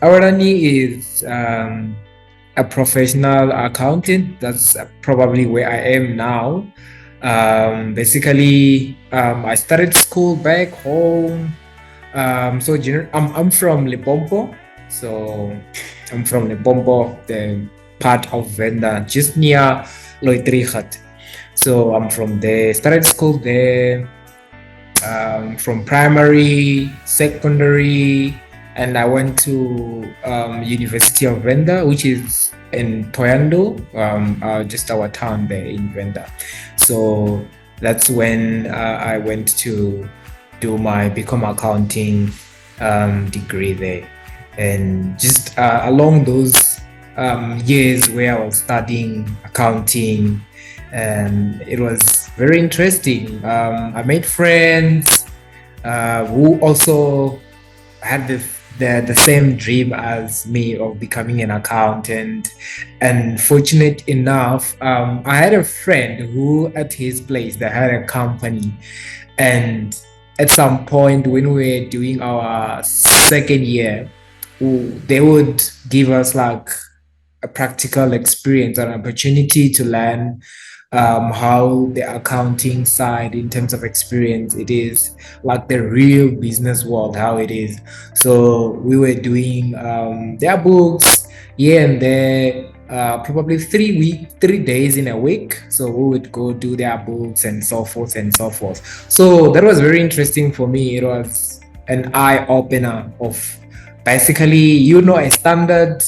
Awelani is a professional accountant. That's probably where I am now. Basically, I started school back home. I'm from Limpopo. So I'm from Limpopo, the part of Venda, just near Loitrichat. So I'm from there. Started school there, from primary, secondary, and I went to University of Venda, which is in Toyando, just our town there in Venda. So that's when I went to do my become accounting degree there, and just along those years where I was studying accounting, and it was very interesting. I made friends who also had the same dream as me of becoming an accountant. And fortunate enough, I had a friend who, at his place, they had a company. And at some point, when we were doing our second year, they would give us like a practical experience, an opportunity to learn how the accounting side, in terms of experience, it is like the real business world, how it is. So we were doing their books here and there, probably 3 days in a week. So we would go do their books and so forth and so forth. So that was very interesting for me. It was an eye opener of basically, a standard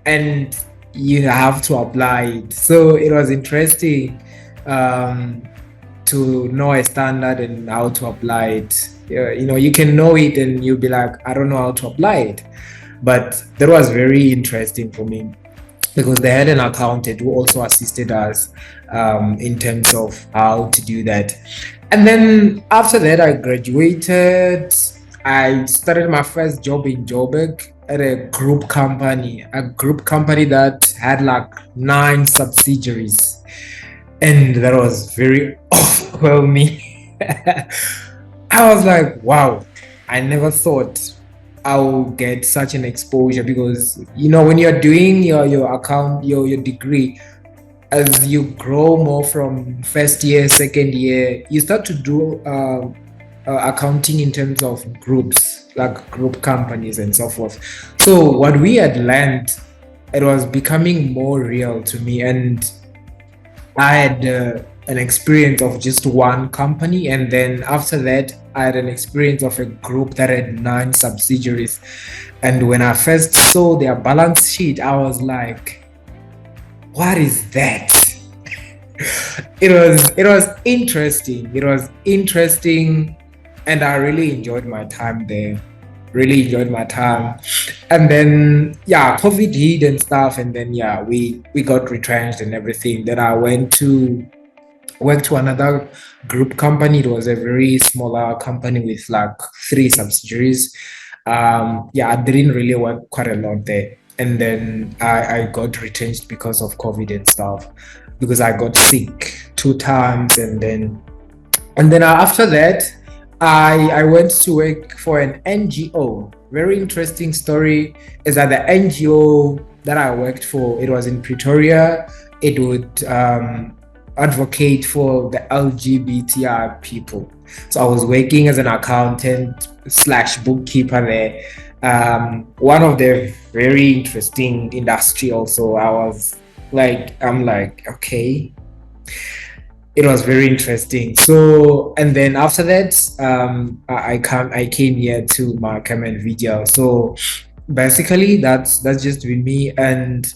and you have to apply it. So it was interesting to know a standard and how to apply it. You can know it and you'll be like, I don't know how to apply it. But that was very interesting for me because they had an accountant who also assisted us in terms of how to do that. And then after that, I graduated. I started my first job in Joburg at a group company that had like 9 subsidiaries. And that was very overwhelming. I was like, wow, I never thought I would get such an exposure because, when you're doing your degree, as you grow more from first year, second year, you start to do accounting in terms of groups, like group companies and so forth. So what we had learned, it was becoming more real to me, and I had an experience of just one company, and then after that, I had an experience of a group that had 9 subsidiaries. And when I first saw their balance sheet, I was like, "What is that?" It was interesting. It was interesting, and I really enjoyed my time there. Really enjoyed my time. And then COVID hit and stuff, and then we got retrenched and everything. Then I went to work to another group company. It was a very smaller company with like 3 subsidiaries. I didn't really work quite a lot there. And then I got retrenched because of COVID and stuff, because I got sick 2 times, and then after that, I went to work for an NGO. Very interesting story is that the NGO that I worked for, it was in Pretoria. It would advocate for the LGBTI people. So I was working as an accountant / bookkeeper there. One of the very interesting industry also. I'm like, okay. It was very interesting. So, and then after that, I came here to MiChem and video. So basically, that's just been me. And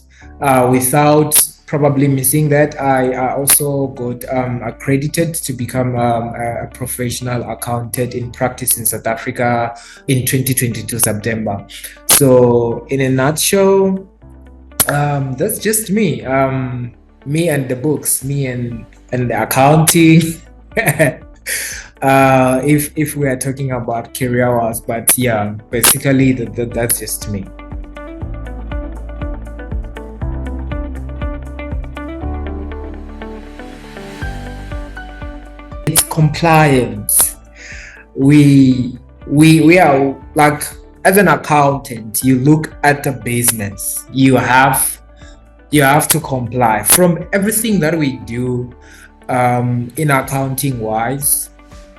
without probably missing that, I also got accredited to become a professional accountant in practice in South Africa in 2022 September. So, in a nutshell, that's just me. Me and the books, me and the accounting. If we are talking about career wise, but basically that's just me. It's compliance. We are like as an accountant, you look at the business. You have to comply from everything that we do in accounting wise.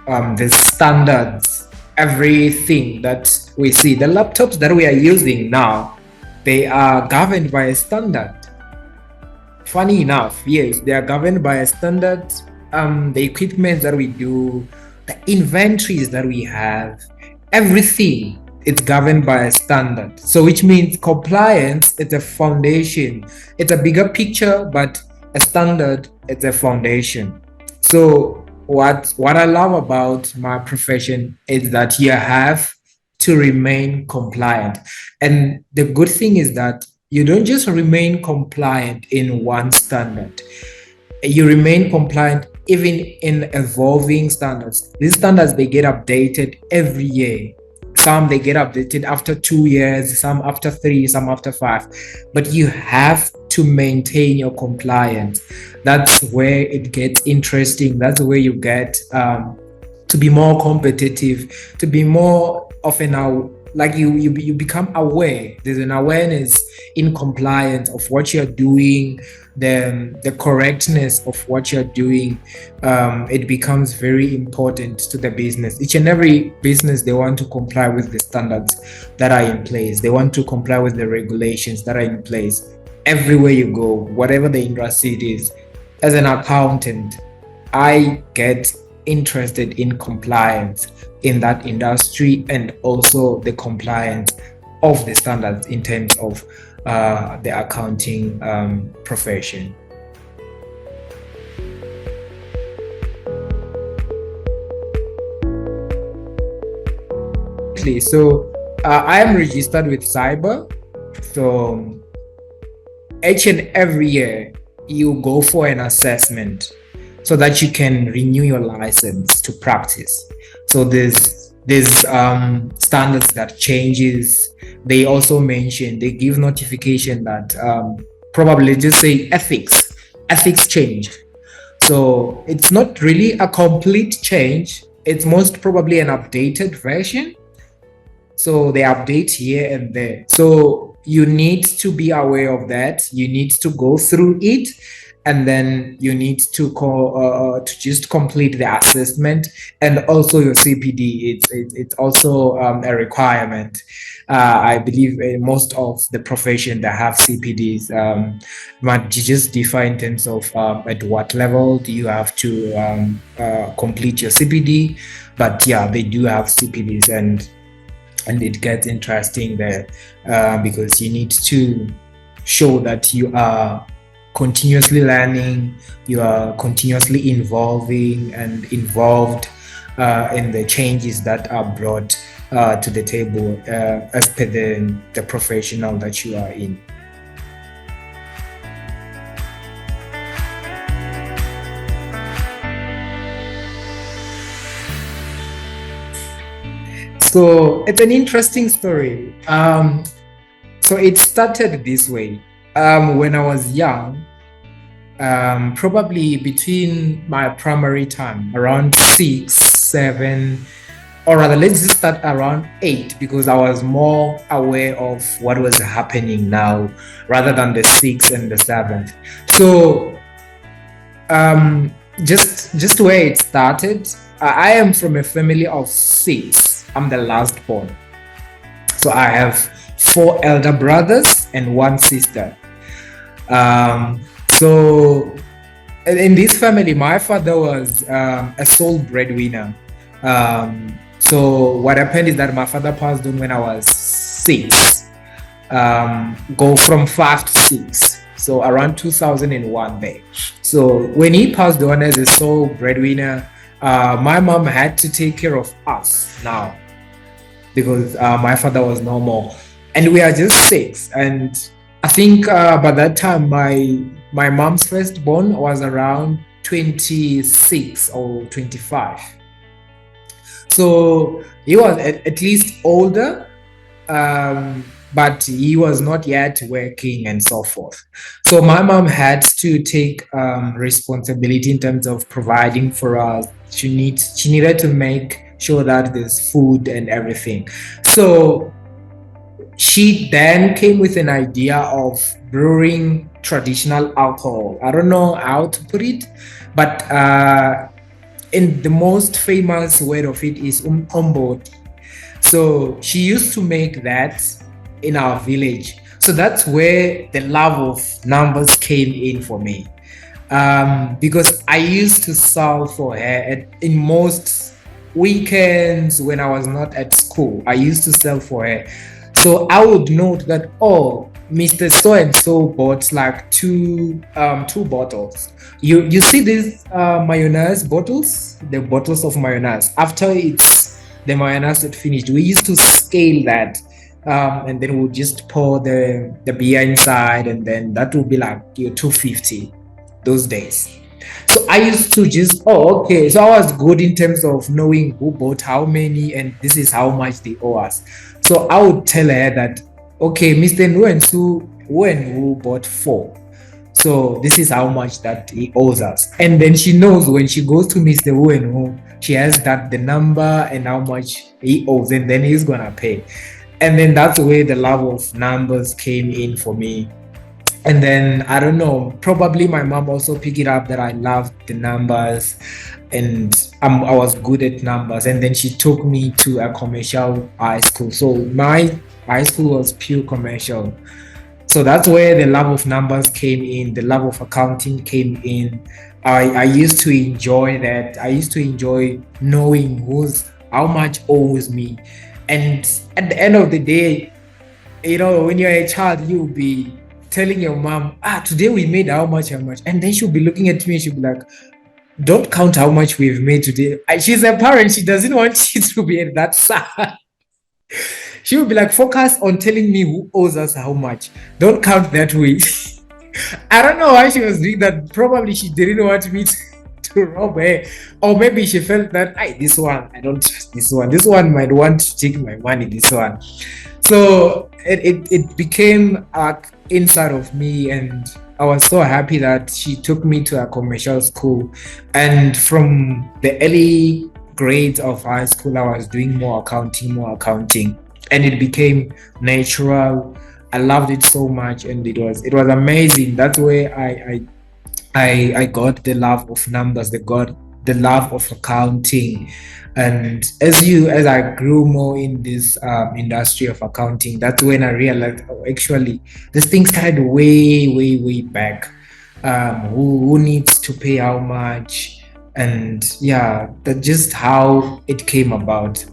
The standards, everything that we see, the laptops that we are using now, they are governed by a standard. Funny enough, yes, they are governed by a standard. The equipment that we do, the inventories that we have, everything, it's governed by a standard. So which means compliance, it's a foundation. It's a bigger picture, but a standard, it's a foundation. So what I love about my profession is that you have to remain compliant. And the good thing is that you don't just remain compliant in one standard, you remain compliant even in evolving standards. These standards, they get updated every year. Some they get updated after 2 years, some after three, some after five. But you have to maintain your compliance. That's where it gets interesting. That's where you get to be more competitive, to be more of an like you become aware. There's an awareness in compliance of what you're doing, the correctness of what you're doing. It becomes very important to the business. Each and every business, they want to comply with the standards that are in place. They want to comply with the regulations that are in place. Everywhere you go, whatever the industry it is, as an accountant, I get interested in compliance in that industry, and also the compliance of the standards in terms of the accounting profession. So I am registered with cyber. So each and every year you go for an assessment so that you can renew your license to practice. So there's standards that changes. They also mention, they give notification that probably just say ethics change. So it's not really a complete change. It's most probably an updated version. So they update here and there. So you need to be aware of that. You need to go through it, and then you need to to just complete the assessment, and also your CPD. It's also a requirement. I believe most of the profession that have CPDs, might you just differ in terms of at what level do you have to complete your CPD. But yeah, they do have CPDs, and it gets interesting there because you need to show that you are continuously learning, you are continuously involving and involved in the changes that are brought to the table as per the professional that you are in. So it's an interesting story. So it started this way. When I was young, probably between my primary time, around 6, 7, or rather, let's just start around 8, because I was more aware of what was happening now rather than the 6th and the 7th. So just where it started, I am from a family of 6. I'm the last born. So I have 4 elder brothers and 1 sister. So in this family, my father was a sole breadwinner. So what happened is that my father passed on when I was 6. Go from 5 to 6. So around 2001 there. So when he passed on as a sole breadwinner, my mom had to take care of us now, because my father was no more, and we are just 6. And I think by that time my mom's firstborn was around 26 or 25. So he was at least older, but he was not yet working and so forth. So my mom had to take responsibility in terms of providing for us. She needed to make sure that there's food and everything. So she then came with an idea of brewing traditional alcohol. I don't know how to put it, but in the most famous word of it is umboti. So she used to make that in our village. So that's where the love of numbers came in for me. Because I used to sell for her in most weekends when I was not at school. I used to sell for her. So I would note that, oh, Mr. So and so bought like two bottles. You see these mayonnaise bottles, the bottles of mayonnaise. After it's the mayonnaise that finished, we used to scale that, and then we'll just pour the beer inside, and then that will be like your 250 those days. So I used to just, oh, okay. So I was good in terms of knowing who bought how many and this is how much they owe us. So I would tell her that, okay, Mr. Who bought four. So this is how much that he owes us. And then she knows when she goes to Mr. Who, she has that the number and how much he owes, and then he's gonna pay. And then that's where the love of numbers came in for me. And then I don't know, probably my mom also picked it up that I loved the numbers, and I was good at numbers. And then she took me to a commercial high school. So my high school was pure commercial. So that's where the love of numbers came in, the love of accounting came in. I used to enjoy that. I used to enjoy knowing who's how much owes me. And at the end of the day, when you're a child, you'll be telling your mom, today we made how much. And then she'll be looking at me and she'll be like, don't count how much we've made today. She's a parent, she doesn't want you to be at that sad. She will be like, focus on telling me who owes us how much. Don't count that way. I don't know why she was doing that. Probably she didn't want me to rob her. Or maybe she felt that, this one, I don't trust this one. This one might want to take my money, this one. So it became inside of me, and I was so happy that she took me to a commercial school. And from the early grades of high school, I was doing more accounting, and it became natural. I loved it so much, and it was amazing. That's where I got the love of numbers, the love of accounting. And as I grew more in this industry of accounting, that's when I realized, oh, actually this thing started way back. Who needs to pay how much, and yeah, that's just how it came about.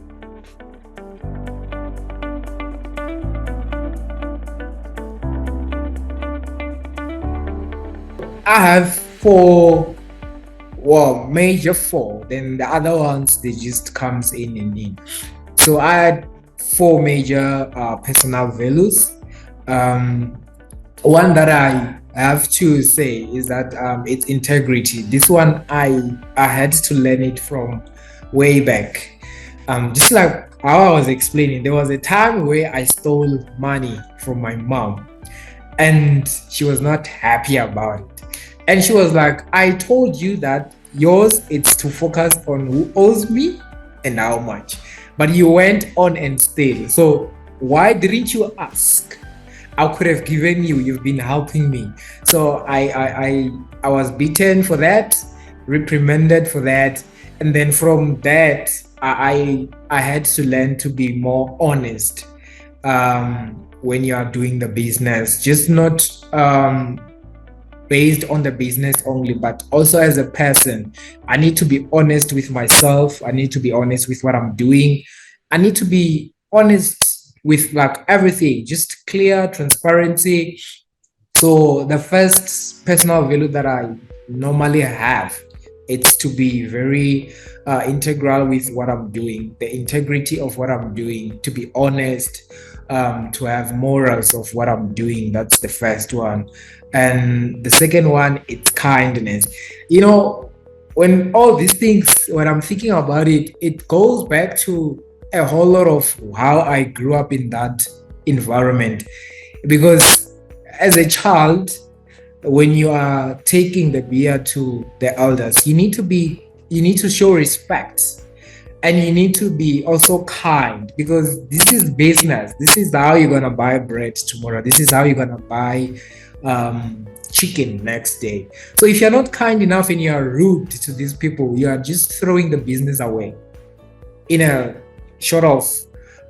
I have four, well, major four. Then the other ones they just comes in and in. So I had four major personal values. Um, One that I have to say is that it's integrity. This one I had to learn it from way back. Just like how I was explaining, there was a time where I stole money from my mom, and she was not happy about it. And she was like, I told you that yours it's to focus on who owes me and how much. But you went on and stayed. So why didn't you ask? I could have given you. You've been helping me. So I was beaten for that, reprimanded for that, and then from that I had to learn to be more honest when you are doing the business, just not based on the business only, but also as a person. I need to be honest with myself. I need to be honest with what I'm doing. I need to be honest with like everything, just clear transparency. So the first personal value that I normally have, it's to be very integral with what I'm doing, the integrity of what I'm doing, to be honest, to have morals of what I'm doing. That's the first one. And the second one, it's kindness. You know, when all these things, when I'm thinking about it, it goes back to a whole lot of how I grew up in that environment. Because as a child, when you are taking the beer to the elders, you need to show respect. And you need to be also kind, because this is business. This is how you're gonna buy bread tomorrow. This is how you're gonna buy chicken next day. So if you're not kind enough and you're rude to these people, you are just throwing the business away in a short of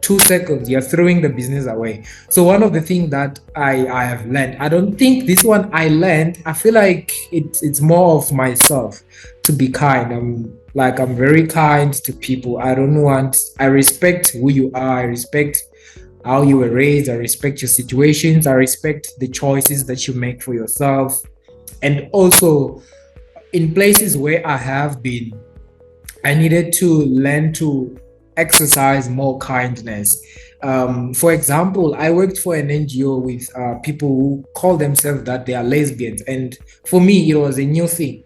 2 seconds. You're throwing the business away. So one of the things that I have learned, I don't think this one I learned, I feel like it's more of myself, to be kind. I'm very kind to people. I respect who you are. I respect how you were raised. I respect your situations. I respect the choices that you make for yourself. And also, in places where I have been, I needed to learn to exercise more kindness. For example, I worked for an NGO with people who call themselves that they are lesbians, and for me, it was a new thing.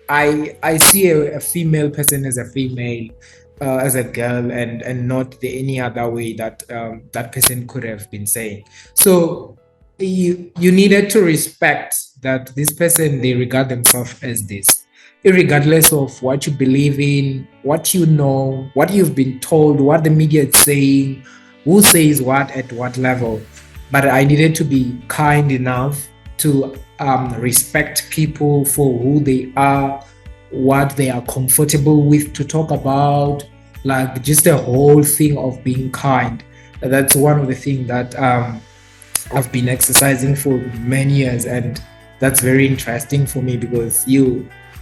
I see a female person as a female, as a girl, and not the any other way that that person could have been saying. So you needed to respect that this person, they regard themselves as this, regardless of what you believe in, what you know, what you've been told, what the media is saying, who says what at what level. But I needed to be kind enough to respect people for who they are, what they are comfortable with to talk about, like just the whole thing of being kind. That's one of the things that I've been exercising for many years, and that's very interesting for me because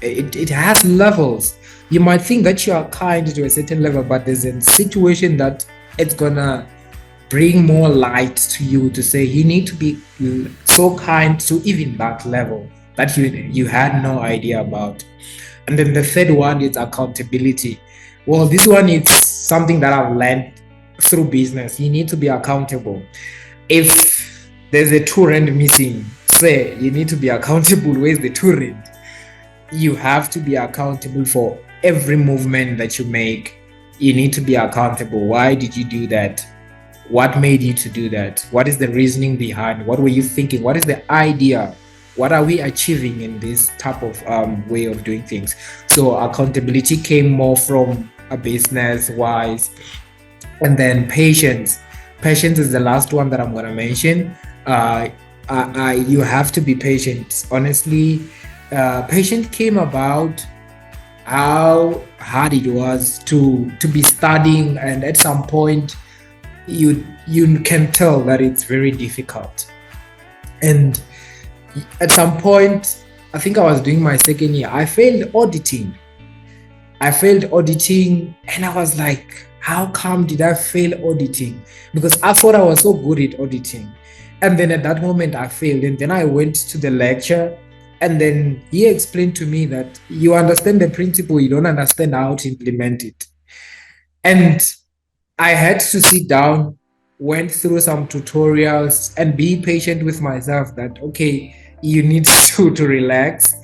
it has levels. You might think that you are kind to a certain level, but there's a situation that it's gonna bring more light to you to say you need to be so kind to even that level that you had no idea about. And then the third one is accountability. Well, this one is something that I've learned through business. You need to be accountable. If there's a 2 rand missing, say you need to be accountable. Where's the 2 rand? You have to be accountable for every movement that you make. You need to be accountable. Why did you do that? What made you to do that? What is the reasoning behind? What were you thinking? What is the idea? What are we achieving in this type of way of doing things? So accountability came more from a business wise. And then patience. Patience is the last one that I'm going to mention. You have to be patient. Honestly, patience came about how hard it was to be studying, and at some point you can tell that it's very difficult. And at some point, I think I was doing my second year, I failed auditing. And I was like, how come did I fail auditing? Because I thought I was so good at auditing. And then at that moment I failed. And then I went to the lecture, and then he explained to me that you understand the principle, you don't understand how to implement it. And I had to sit down, went through some tutorials, and be patient with myself that, okay, you need to relax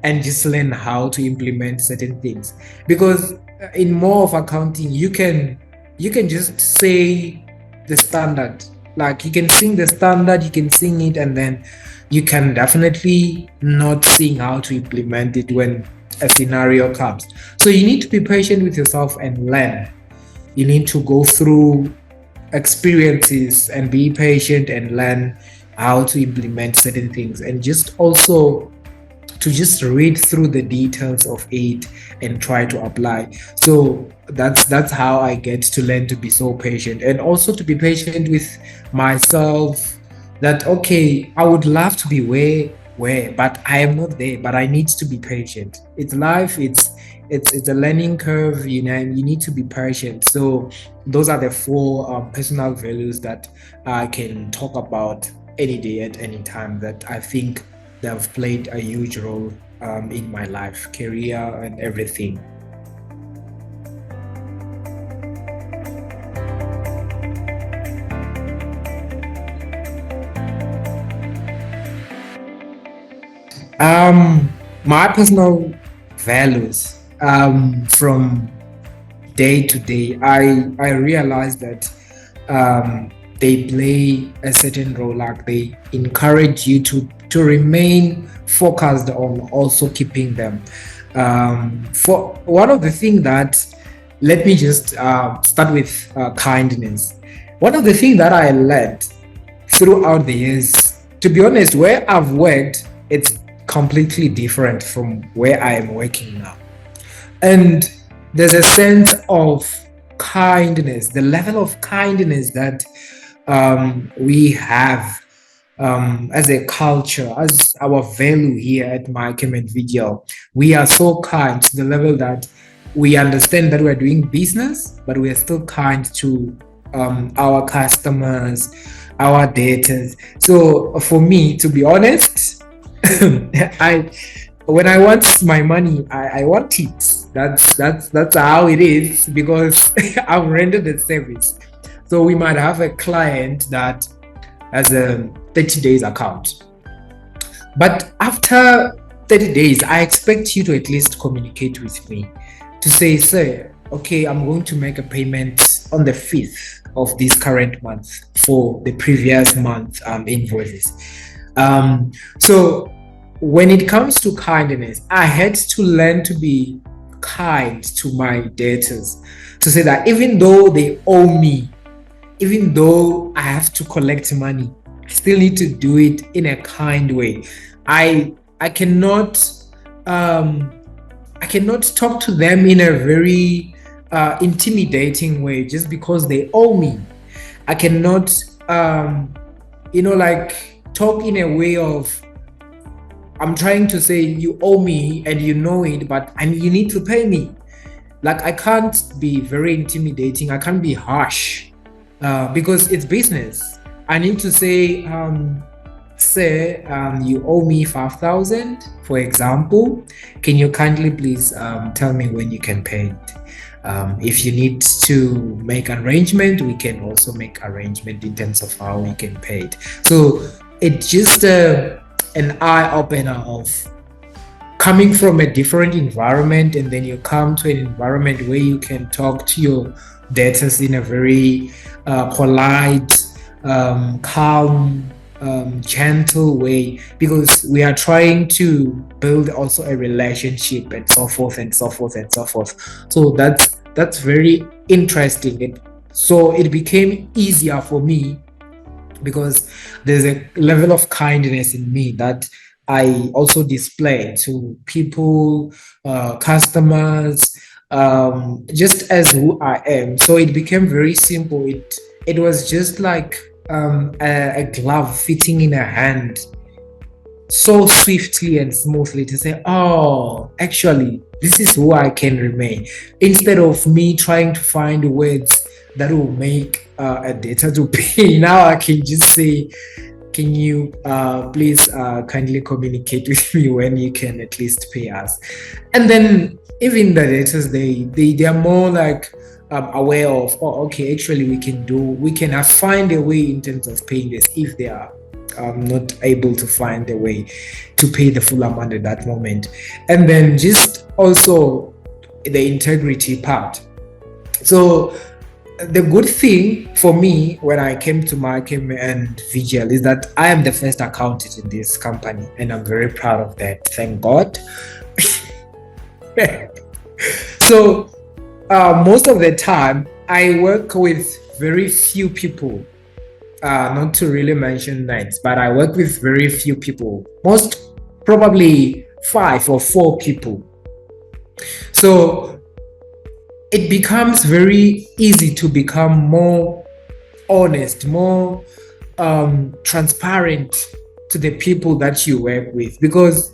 and just learn how to implement certain things. Because in more of accounting, you can just say the standard. Like you can sing the standard, you can sing it, and then you can definitely not sing how to implement it when a scenario comes. So you need to be patient with yourself and learn. You need to go through experiences and be patient and learn how to implement certain things, and just also to just read through the details of it and try to apply. So that's how I get to learn to be so patient, and also to be patient with myself. That okay, I would love to be where, but I am not there. But I need to be patient. It's life. It's a learning curve. You need to be patient. So those are the four personal values that I can talk about any day at any time, that I think they have played a huge role in my life, career, and everything. My personal values, from day to day, I realize that they play a certain role. Like they encourage you to remain focused on also keeping them. For one of the things that let me just start with kindness. One of the things that I learned throughout the years, to be honest, where I've worked, it's completely different from where I am working now. And there's a sense of kindness, the level of kindness that we have as a culture, as our value here at MiChem and Vigil. We are so kind to the level that we understand that we're doing business, but we are still kind to our customers, our debtors. So for me, to be honest, I when I want my money, I want it. That's how it is because I've rendered the service. So we might have a client that has a 30 days account. But after 30 days, I expect you to at least communicate with me to say, sir, okay, I'm going to make a payment on the 5th of this current month for the previous month invoices. So when it comes to kindness, I had to learn to be kind to my debtors, to say that even though they owe me, even though I have to collect money, I still need to do it in a kind way. I cannot I cannot talk to them in a very intimidating way just because they owe me. I cannot like talk in a way of I'm trying to say you owe me and you know it, but you need to pay me. Like I can't be very intimidating. I can't be harsh because it's business. I need to say, say you owe me 5,000, for example. Can you kindly please tell me when you can pay it? If you need to make arrangement, we can also make arrangement in terms of how we can pay it. So it's just an eye opener of coming from a different environment, and then you come to an environment where you can talk to your debtors in a very polite, calm, gentle way, because we are trying to build also a relationship and so forth and so forth and so forth. So that's very interesting. So it became easier for me because there's a level of kindness in me that I also display to people, customers, just as who I am. So it became very simple. It was just like a glove fitting in a hand so swiftly and smoothly to say, oh, actually, this is who I can remain. Instead of me trying to find words that will make a data to pay, now I can just say, can you please kindly communicate with me when you can at least pay us? And then even the debtors, they are more like aware of, oh, okay, actually we can find a way in terms of paying this if they are not able to find a way to pay the full amount at that moment. And then just also the integrity part. So the good thing for me when I came to MiChem and Vigil is that I am the first accountant in this company, and I'm very proud of that. Thank God. So most of the time, I work with very few people. Not to really mention names, but I work with very few people. Most probably 5 or 4 people. So it becomes very easy to become more honest, more transparent to the people that you work with, because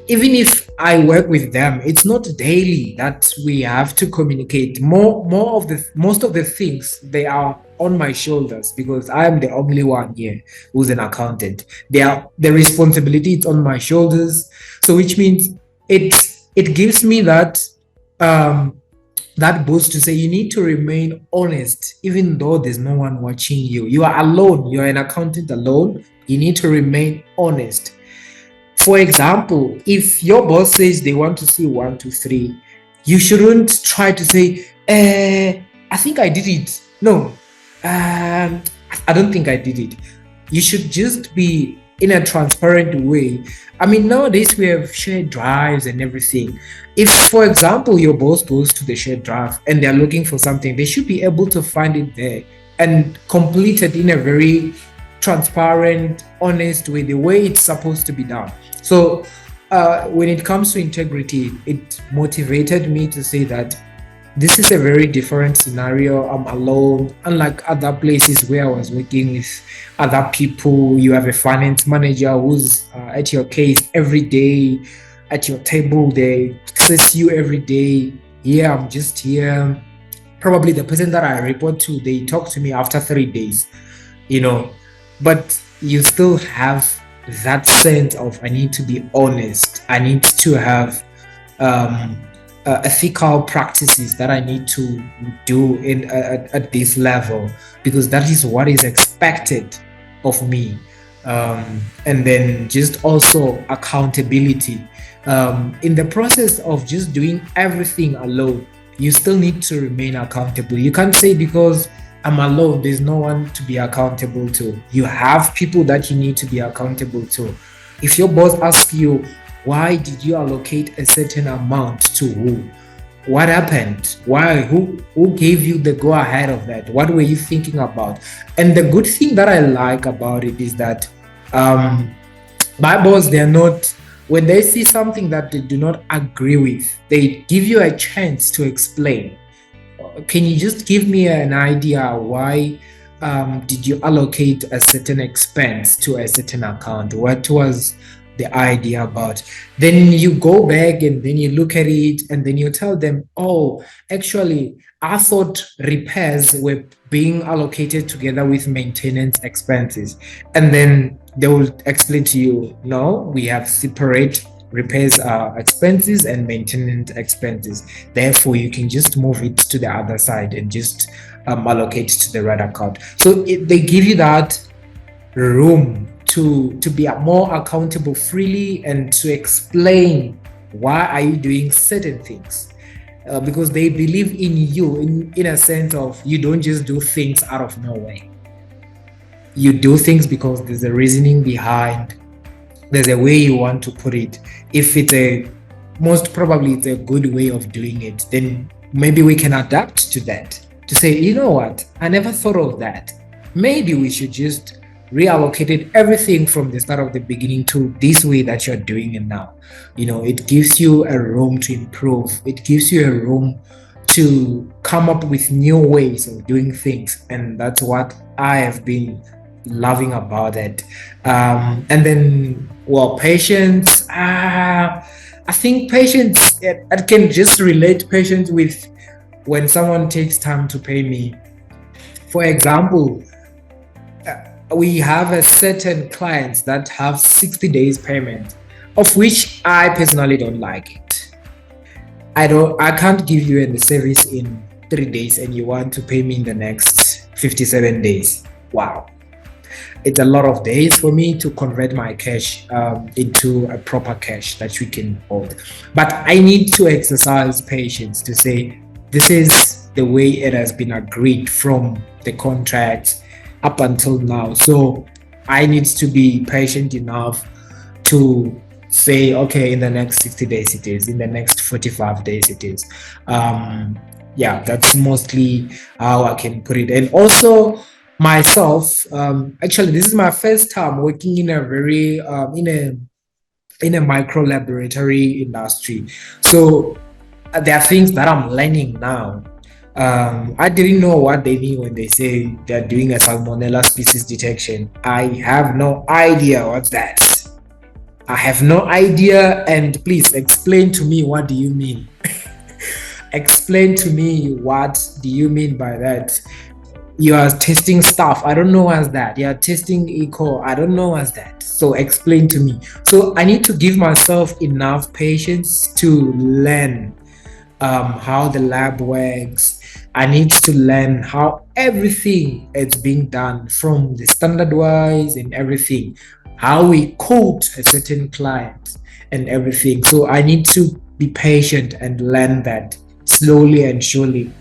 even if I work with them, it's not daily that we have to communicate. Most of the things, they are on my shoulders because I am the only one here who's an accountant. The responsibility is on my shoulders. So which means it gives me that that boost to say you need to remain honest even though there's no one watching you. You are alone. You are an accountant alone. You need to remain honest. For example, if your boss says they want to see 1, 2, 3, you shouldn't try to say, I think I did it. No, I don't think I did it. You should just be in a transparent way. I mean, nowadays we have shared drives and everything. If, for example, your boss goes to the shared drive and they're looking for something, they should be able to find it there and complete it in a very transparent, honest way, the way it's supposed to be done. So, when it comes to integrity, it motivated me to say that this is a very different scenario. I'm alone, unlike other places where I was working with other people. You have a finance manager who's at your case every day, at your table. They access you every day. Yeah, I'm just here. Probably the person that I report to, they talk to me after 3 days, you know. But you still have that sense of I need to be honest. I need to have um, ethical practices that I need to do at this level because that is what is expected of me. And then just also accountability. In the process of just doing everything alone, you still need to remain accountable. You can't say because I'm alone, there's no one to be accountable to. You have people that you need to be accountable to. If your boss asks you, why did you allocate a certain amount to who? What happened? Why? Who gave you the go ahead of that? What were you thinking about? And the good thing that I like about it is that um, my boss, they're not, when they see something that they do not agree with, they give you a chance to explain. Can you just give me an idea why did you allocate a certain expense to a certain account? What was the idea about? Then you go back and then you look at it and then you tell them, oh, actually, I thought repairs were being allocated together with maintenance expenses. And then they will explain to you, no, we have separate repairs expenses and maintenance expenses. Therefore, you can just move it to the other side and just allocate to the right account. So they give you that room to be more accountable freely and to explain why are you doing certain things. Because they believe in you in a sense of you don't just do things out of nowhere. You do things because there's a reasoning behind, there's a way you want to put it. If it's a most probably it's a good way of doing it, then maybe we can adapt to that to say, you know what, I never thought of that. Maybe we should just reallocated everything from the start of the beginning to this way that you're doing it now. It gives you a room to improve. It gives you a room to come up with new ways of doing things. And that's what I have been loving about it. And then, well, patience. I think patience, I can just relate patience with when someone takes time to pay me. For example, we have a certain clients that have 60 days payment, of which I personally don't like it. I can't give you the service in 3 days and you want to pay me in the next 57 days. Wow. It's a lot of days for me to convert my cash into a proper cash that we can hold. But I need to exercise patience to say, this is the way it has been agreed from the contract up until now. So I need to be patient enough to say, okay, in the next 60 days it is, in the next 45 days it is. Yeah, that's mostly how I can put it. And also myself, actually, this is my first time working in a very in a micro laboratory industry. So there are things that I'm learning now. I didn't know what they mean when they say they're doing a salmonella species detection. I have no idea what's that. I have no idea, and please explain to me, what do you mean? Explain to me, what do you mean by that? You are testing stuff, I don't know what's that. You are testing eco, I don't know what's that. So explain to me. So I need to give myself enough patience to learn how the lab works. I need to learn how everything is being done from the standard wise and everything, how we quote a certain client and everything. So I need to be patient and learn that slowly and surely.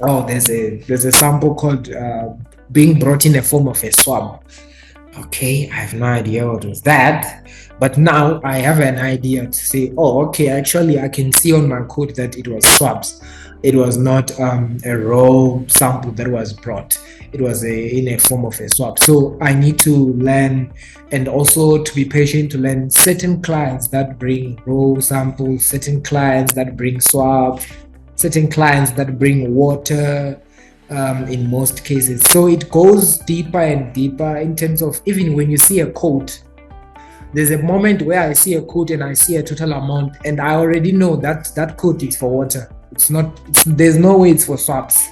Oh, there's a sample called being brought in a form of a swab. Okay, I have no idea what was that. But now I have an idea to say, oh, okay, actually, I can see on my code that it was swabs. It was not a raw sample that was brought. It was in a form of a swab. So I need to learn and also to be patient to learn certain clients that bring raw samples, certain clients that bring swabs, certain clients that bring water, in most cases. So it goes deeper and deeper in terms of even when you see a code, there's a moment where I see a code and I see a total amount, and I already know that that code is for water. It's not, there's no way it's for swaps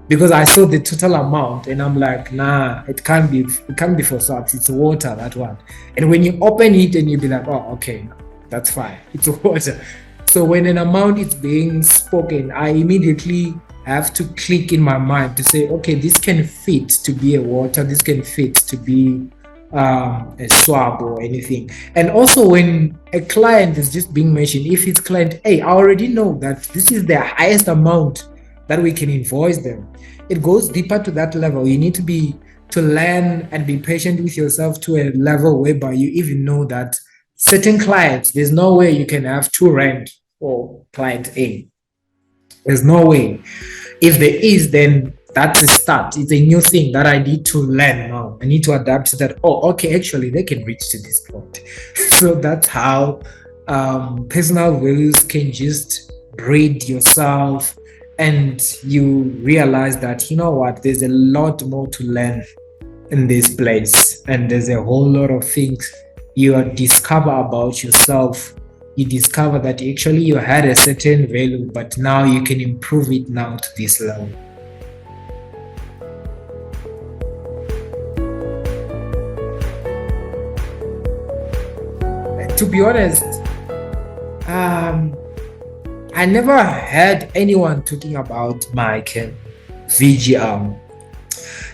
because I saw the total amount and I'm like, nah, it can't be for swaps. It's water, that one. And when you open it and you be like, oh, okay, that's fine. It's water. So when an amount is being spoken, I immediately have to click in my mind to say, okay, this can fit to be a water, this can fit to be a swab or anything. And also, when a client is just being mentioned, if it's client A, I already know that this is the highest amount that we can invoice them. It goes deeper to that level. You need to learn and be patient with yourself to a level whereby you even know that certain clients, there's no way you can have two rent for client A. There's no way. If there is, then that's a start. It's a new thing that I need to learn now. I need to adapt to that. Oh, okay, actually, they can reach to this point. So that's how personal values can just breed yourself, and you realize that, you know what, there's a lot more to learn in this place, and there's a whole lot of things you discover about yourself. You discover that actually you had a certain value, but now you can improve it now to this level. To be honest, um, I never heard anyone talking about Mike and VGM.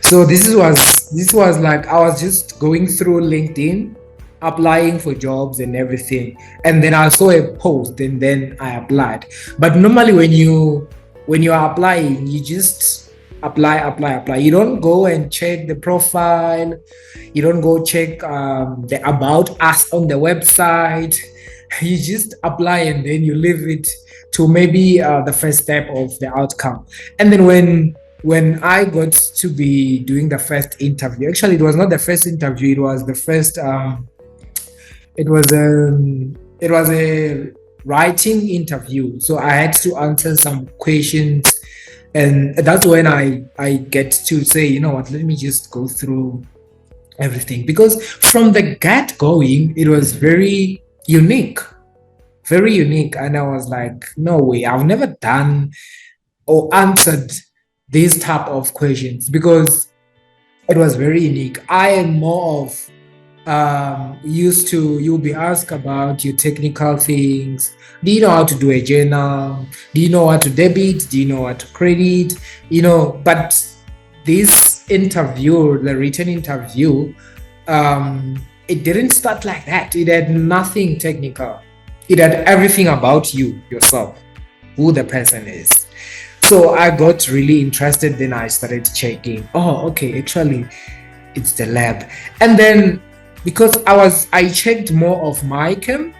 So this was like I was just going through LinkedIn, applying for jobs and everything, and then I saw a post and then I applied. But normally when you are applying, you just apply. You don't go and check the profile. You don't go check the about us on the website. You just apply and then you leave it to maybe the first step of the outcome. And then when I got to be doing the first interview, actually it was not the first interview, it was the first it was a writing interview. So I had to answer some questions, and that's when I get to say, you know what, let me just go through everything, because from the get going it was very unique, and I was like, no way, I've never done or answered these type of questions, because it was very unique. I am more of used to, you'll be asked about your technical things. Do you know how to do a journal? Do you know how to debit? Do you know how to credit? But this interview, the written interview, it didn't start like that. It had nothing technical. It had everything about you, yourself, who the person is. So I got really interested. Then I started checking. Oh, okay, actually, it's the lab. And then because I checked more of MiChem,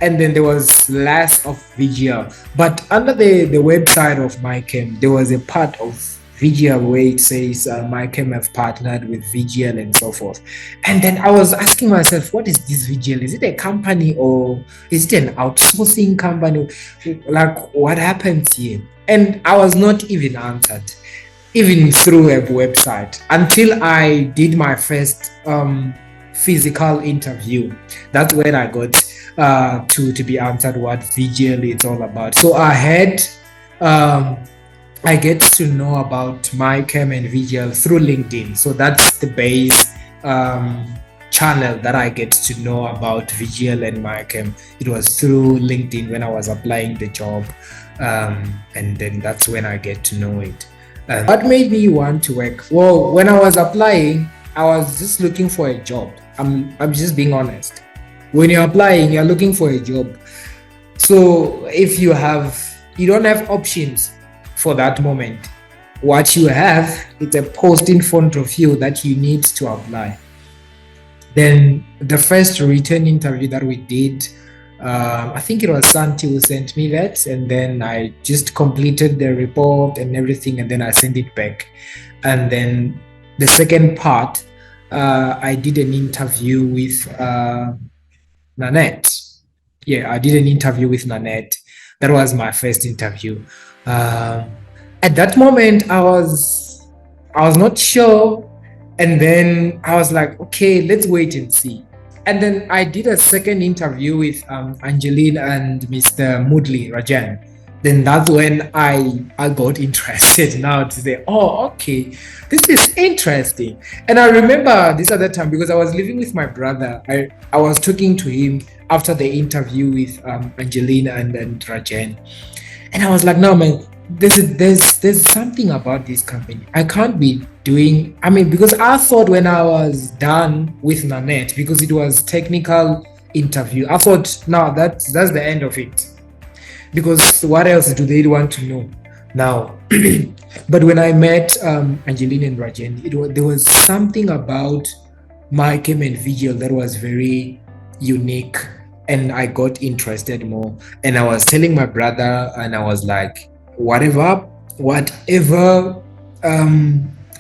and then there was less of VGL. But under the website of MiChem, there was a part of VGL where it says MiChem have partnered with VGL and so forth. And then I was asking myself, what is this VGL? Is it a company or is it an outsourcing company? Like, what happens here? And I was not even answered, even through a website, until I did my first physical interview. That's when I got to be answered what VGL is all about. So I get to know about MiChem and VGL through LinkedIn. So that's the base channel that I get to know about VGL and MiChem. It was through LinkedIn when I was applying the job, and then that's when I get to know it. What made me want to work? Well, when I was applying, I was just looking for a job. I'm just being honest. When you're applying, you're looking for a job. So if you don't have options for that moment, what you have is a post in front of you that you need to apply. Then the first written interview that we did, I think it was Santi who sent me that, and then I just completed the report and everything, and then I sent it back. And then the second part, I did an interview with Nanette. Yeah, I did an interview with Nanette. That was my first interview. Um, at that moment, I was not sure, and then I was like, okay, let's wait and see. And then I did a second interview with Angeline and Mr. Moodley Rajan. Then that's when I got interested now to say, oh, okay, this is interesting. And I remember this at that time because I was living with my brother. I was talking to him after the interview with Angeline and Rajan. And I was like, no, man, there's something about this company. I can't be doing, I mean, because I thought when I was done with Nanette, because it was technical interview, I thought, no, that's the end of it. Because what else do they want to know now? But when I met Angeline and Rajen, there was something about MiChem and Vigil that was very unique, and I got interested more. And I was telling my brother, and I was like, whatever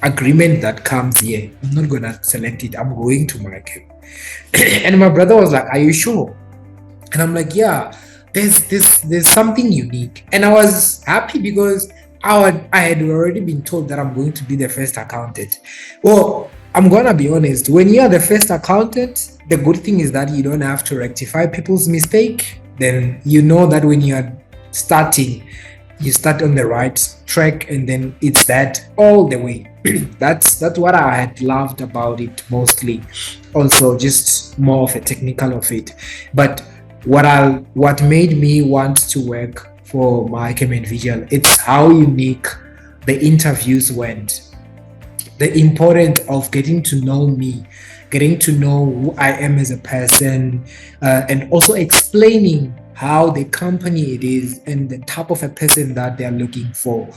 agreement that comes here, I'm not gonna select it. I'm going to MiChem. And my brother was like, "Are you sure?" And I'm like, "Yeah, there's something unique." And I was happy because I had already been told that I'm going to be the first accountant. Well, I'm gonna be honest, when you are the first accountant, the good thing is that you don't have to rectify people's mistake. Then you know that when you are starting, you start on the right track, and then it's that all the way. That's what I had loved about it mostly. Also, just more of a technical of it. But what made me want to work for MiChem and Visual, it's how unique the interviews went. The importance of getting to know me, getting to know who I am as a person, and also explaining how the company it is and the type of a person that they're looking for.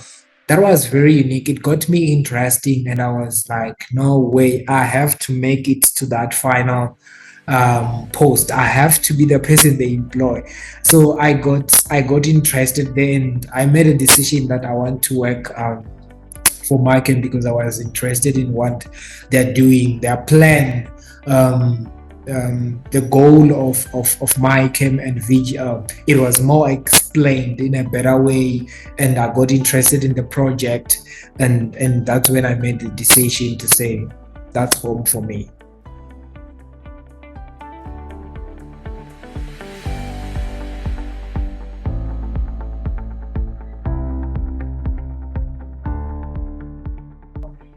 That was very unique. It got me interesting, and I was like, no way, I have to make it to that final post. I have to be the person they employ. So I got interested there, and I made a decision that I want to work for MiChem because I was interested in what they're doing, their plan, the goal of MiChem and VG. It was more explained in a better way, and I got interested in the project, and that's when I made the decision to say that's home for me.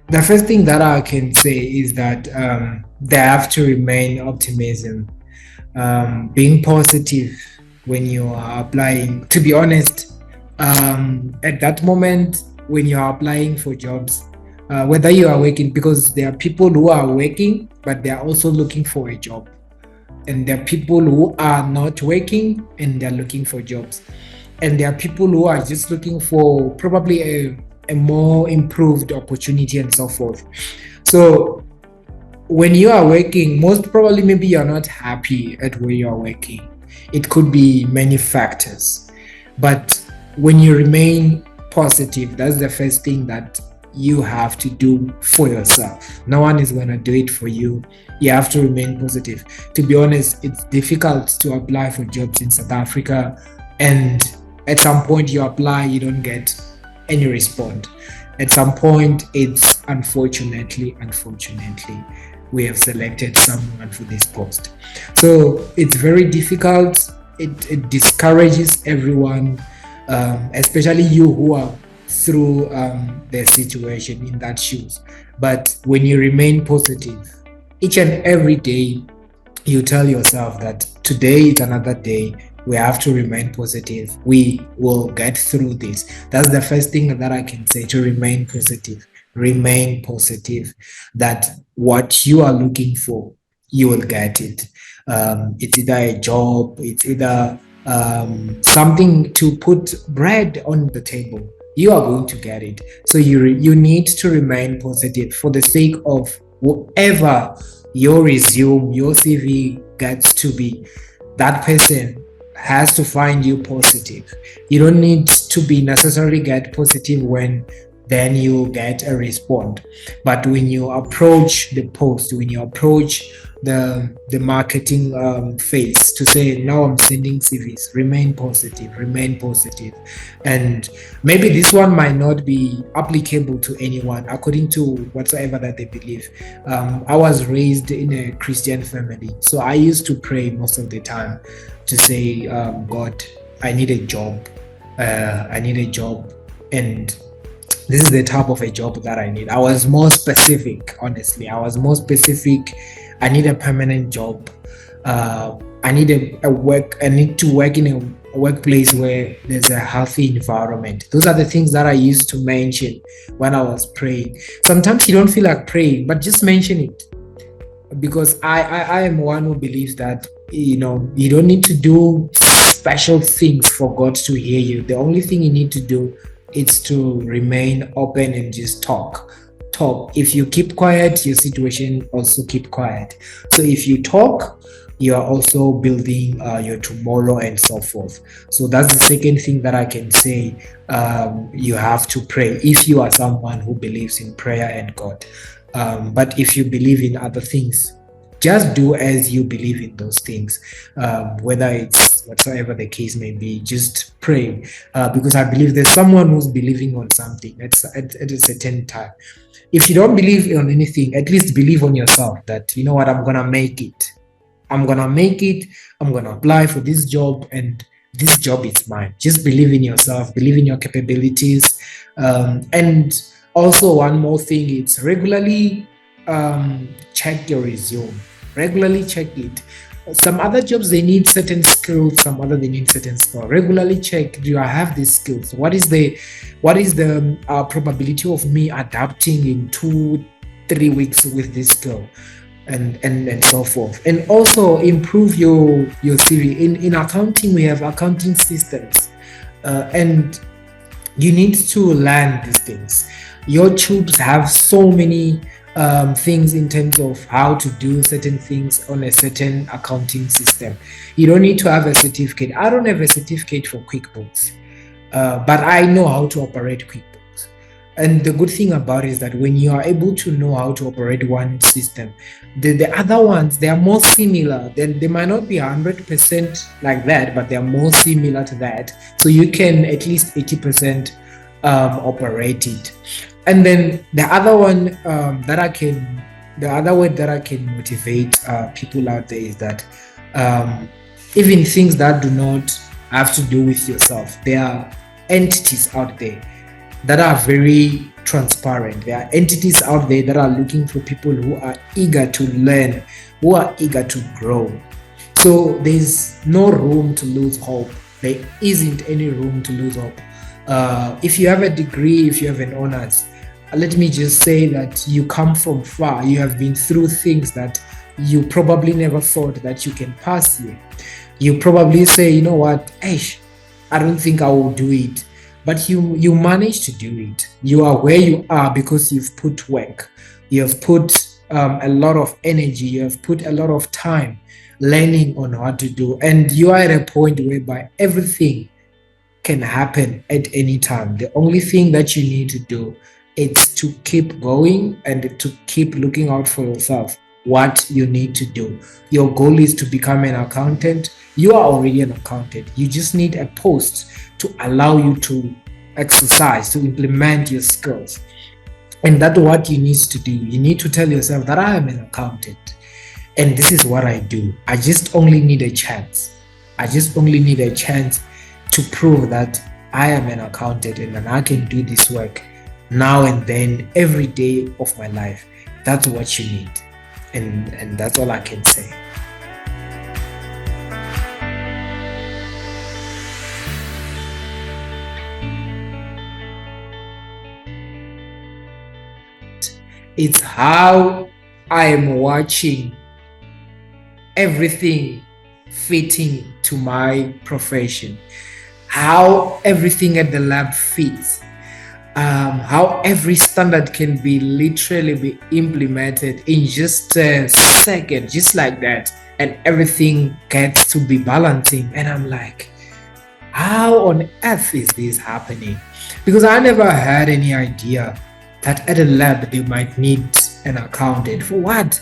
The first thing that I can say is that they have to remain optimism, being positive when you are applying. To be honest, at that moment when you are applying for jobs, whether you are working, because there are people who are working, but they are also looking for a job, and there are people who are not working and they're looking for jobs, and there are people who are just looking for probably a more improved opportunity and so forth. So when you are working, most probably maybe you're not happy at where you are working. It could be many factors, but when you remain positive, that's the first thing that you have to do for yourself. No one is going to do it for you. You have to remain positive. To be honest, it's difficult to apply for jobs in South Africa, and at some point you apply, you don't get any response. At some point, it's unfortunately, we have selected someone for this post. So it's very difficult. It discourages everyone, especially you who are through the situation in that shoes. But when you remain positive, each and every day, you tell yourself that today is another day. We have to remain positive. We will get through this. That's the first thing that I can say, to remain positive. Remain positive that what you are looking for, you will get it. It's either a job, it's either something to put bread on the table. You are going to get it. So you need to remain positive for the sake of whoever your resume, your CV gets to be, that person has to find you positive. You don't need to be necessarily get positive when then you get a response. But when you approach the post, when you approach the marketing phase to say, now I'm sending CVs, remain positive. And maybe this one might not be applicable to anyone according to whatsoever that they believe. I was raised in a Christian family, so I used to pray most of the time to say, God, I need a job. I need a job, and this is the type of a job that I need. I was more specific, honestly. I was more specific. I need a permanent job. I need a work. I need to work in a workplace where there's a healthy environment. Those are the things that I used to mention when I was praying. Sometimes you don't feel like praying, but just mention it, because I am one who believes that you don't need to do special things for God to hear you. The only thing you need to do is to remain open and just talk. If you keep quiet, your situation also keep quiet. So if you talk, you are also building your tomorrow and so forth. So that's the second thing that I can say. You have to pray if you are someone who believes in prayer and God. But if you believe in other things, just do as you believe in those things, whether it's whatsoever the case may be. Just pray, because I believe there's someone who's believing on something at a certain time. If you don't believe on anything, at least believe on yourself that, you know what, I'm gonna make it. I'm gonna apply for this job, and this job is mine. Just believe in yourself, believe in your capabilities. And also, one more thing, it's regularly check your resume. Regularly check it. Some other jobs, they need certain skills, some other they need certain skills. Regularly check, do I have these skills? What is the probability of me adapting in 2-3 weeks with this skill? And so forth. And also improve your CV. In accounting, we have accounting systems, and you need to learn these things. Your tubes have so many things in terms of how to do certain things on a certain accounting system. You don't need to have a certificate. I don't have a certificate for QuickBooks, but I know how to operate QuickBooks. And the good thing about it is that when you are able to know how to operate one system, the other ones, they are more similar. They might not be 100% like that, but they are more similar to that. So you can at least 80% operate it. And then the other one the other way that I can motivate people out there is that even things that do not have to do with yourself, there are entities out there that are very transparent. There are entities out there that are looking for people who are eager to learn, who are eager to grow. So there's no room to lose hope. There isn't any room to lose hope. If you have a degree, if you have an honors, let me just say that you come from far. You have been through things that you probably never thought that you can pass here. You probably say, you know what, Ash, I don't think I will do it. But you managed to do it. You are where you are because you've put work. You have put a lot of energy. You have put a lot of time learning on what to do. And you are at a point whereby everything can happen at any time. The only thing that you need to do is to keep going and to keep looking out for yourself, what you need to do. Your goal is to become an accountant. You are already an accountant. You just need a post to allow you to exercise, to implement your skills. And that's what you need to do. You need to tell yourself that I am an accountant and this is what I do. I just only need a chance. I just only need a chance to prove that I am an accountant and that I can do this work now and then every day of my life. That's what you need. And that's all I can say. It's how I am watching everything fitting to my profession, how everything at the lab fits. how every standard can be literally be implemented in just a second, just like that, and everything gets to be balancing. And I'm like, how on earth is this happening? Because I never had any idea that at a lab they might need an accountant. For what?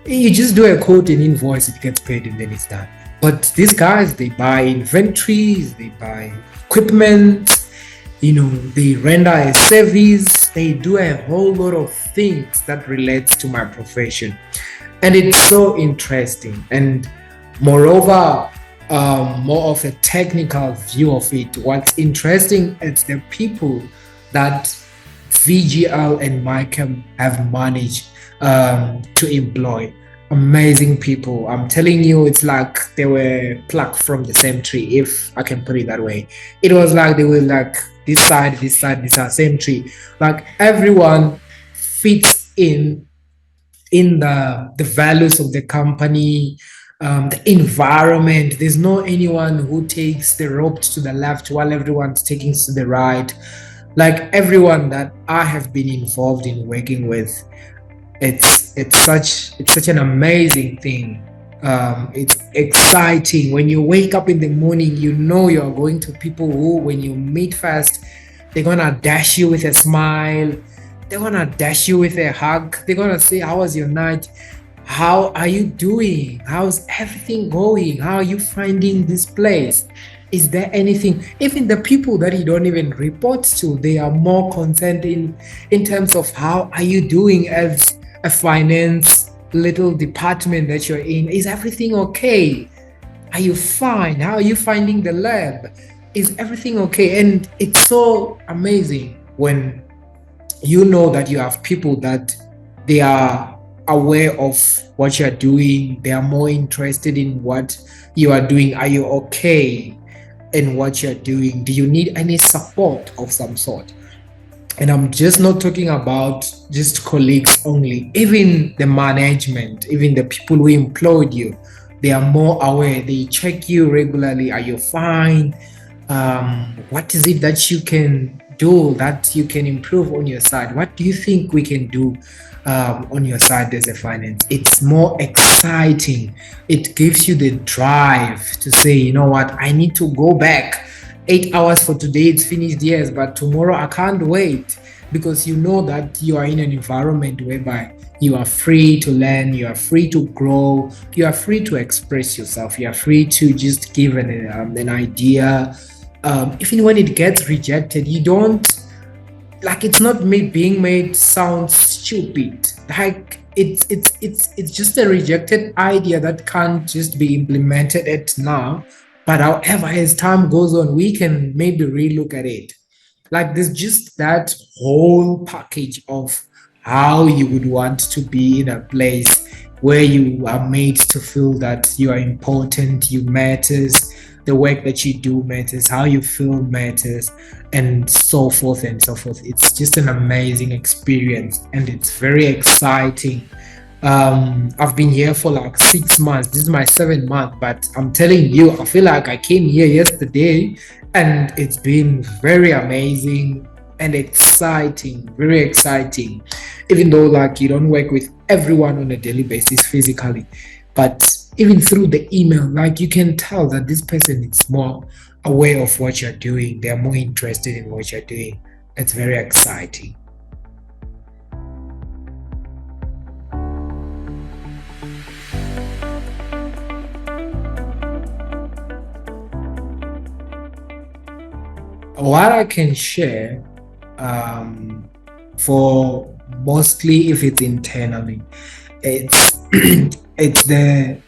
You just do a code and invoice, it gets paid, and then it's done. But these guys, they buy inventories, they buy equipment, they render a service, they do a whole lot of things that relates to my profession. And it's so interesting. And moreover, more of a technical view of it. What's interesting is the people that VGL and MiChem have managed to employ. Amazing people. I'm telling you, it's like they were plucked from the same tree, if I can put it that way. It was like they were like this side, this side, this side, same tree. Like everyone fits in the values of the company, the environment. There's no anyone who takes the rope to the left while everyone's taking to the right. Like everyone that I have been involved in working with, it's such an amazing thing. It's exciting when you wake up in the morning. You're going to people who, when you meet first, they're gonna dash you with a smile. They're gonna dash you with a hug. They're gonna say, "How was your night? How are you doing? How's everything going? How are you finding this place? Is there anything?" Even the people that you don't even report to, they are more concerned in terms of how are you doing as a finance little department that you're in. Is everything okay? Are you fine? How are you finding the lab? Is everything okay? And it's so amazing when you know that you have people that they are aware of what you're doing. They are more interested in what you are doing. Are you okay in what you're doing? Do you need any support of some sort? And I'm just not talking about just colleagues only, even the management, even the people who employed you, they are more aware. They check you regularly. Are you fine? What is it that you can do, that you can improve on your side? What do you think we can do on your side as a finance? It's more exciting. It gives you the drive to say, you know what, I need to go back. 8 hours for today, it's finished, yes, but tomorrow I can't wait, because you know that you are in an environment whereby you are free to learn, you are free to grow, you are free to express yourself, you are free to just give an idea. Even when it gets rejected, you don't, like, it's not being made sound stupid. Like it's just a rejected idea that can't just be implemented at now. But however, as time goes on, we can maybe relook at it. Like there's just that whole package of how you would want to be in a place where you are made to feel that you are important, you matters, the work that you do matters, how you feel matters, and so forth and so forth. It's just an amazing experience and it's very exciting. I've been here for like 6 months. This is my 7th month, but I'm telling you, I feel like I came here yesterday and it's been very amazing and exciting, very exciting. Even though like you don't work with everyone on a daily basis physically, but even through the email, like you can tell that this person is more aware of what you're doing. They're more interested in what you're doing. It's very exciting. What I can share, for mostly if it's internally, it's it's the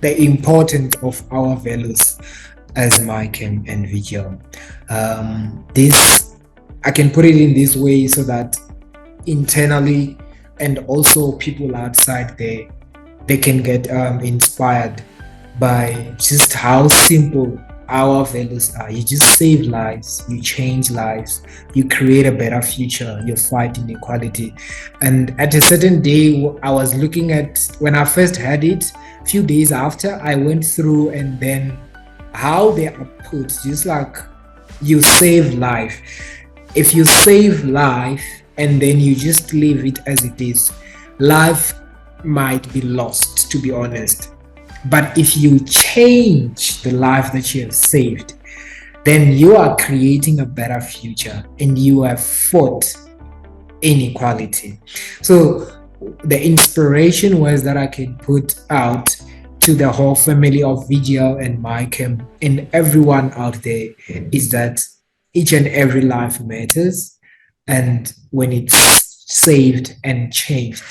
importance of our values as MiChem and VGL. This, I can put it in this way so that internally and also people outside there, they can get inspired by just how simple our values are. You just save lives, you change lives, you create a better future, you fight inequality. And at a certain day, I was looking at when I first had it, a few days after, I went through and then how they are put, just like you save life. If you save life and then you just leave it as it is, life might be lost, to be honest. But if you change the life that you have saved, then you are creating a better future and you have fought inequality. So the inspiration was that I can put out to the whole family of VGL and MiChem and everyone out there is that each and every life matters. And when it's saved and changed,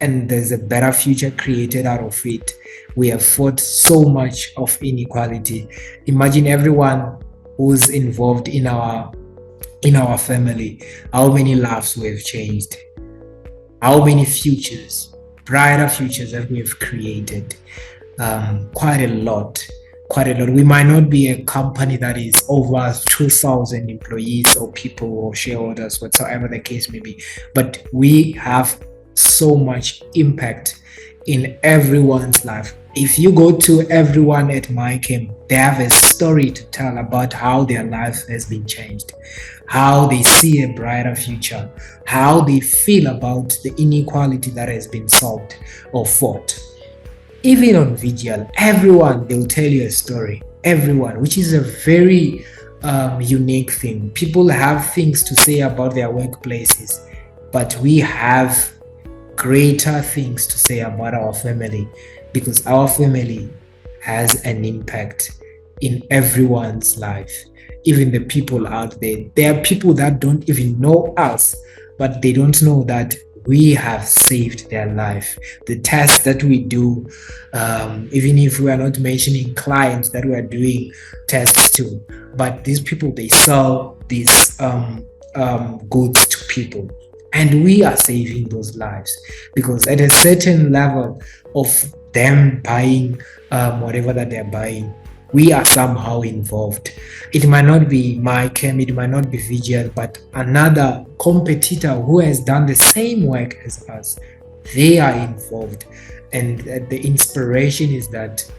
and there's a better future created out of it, we have fought so much of inequality. Imagine everyone who's involved in our family, how many lives we have changed, how many futures, brighter futures that we have created. Quite a lot. We might not be a company that is over 2,000 employees or people or shareholders, whatsoever the case may be, but we have so much impact in everyone's life. If you go to everyone at MiChem, they have a story to tell about how their life has been changed, how they see a brighter future, how they feel about the inequality that has been solved or fought. Even on VGL, everyone, they will tell you a story. Everyone, which is a very unique thing. People have things to say about their workplaces, but we have greater things to say about our family, because our family has an impact in everyone's life. Even the people out there, there are people that don't even know us, but they don't know that we have saved their life. The tests that we do, even if we are not mentioning clients that we are doing tests to, but these people, they sell these goods to people, and we are saving those lives, because at a certain level of them buying whatever that they're buying, we are somehow involved. It might not be MiChem, it might not be VGL, but another competitor who has done the same work as us, they are involved. And the inspiration is that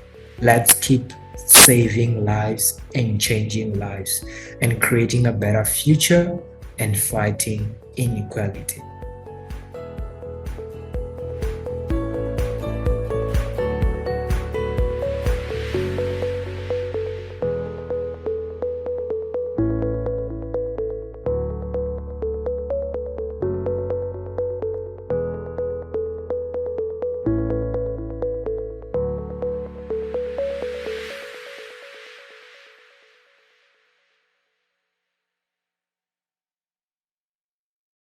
let's keep saving lives and changing lives and creating a better future and fighting inequality.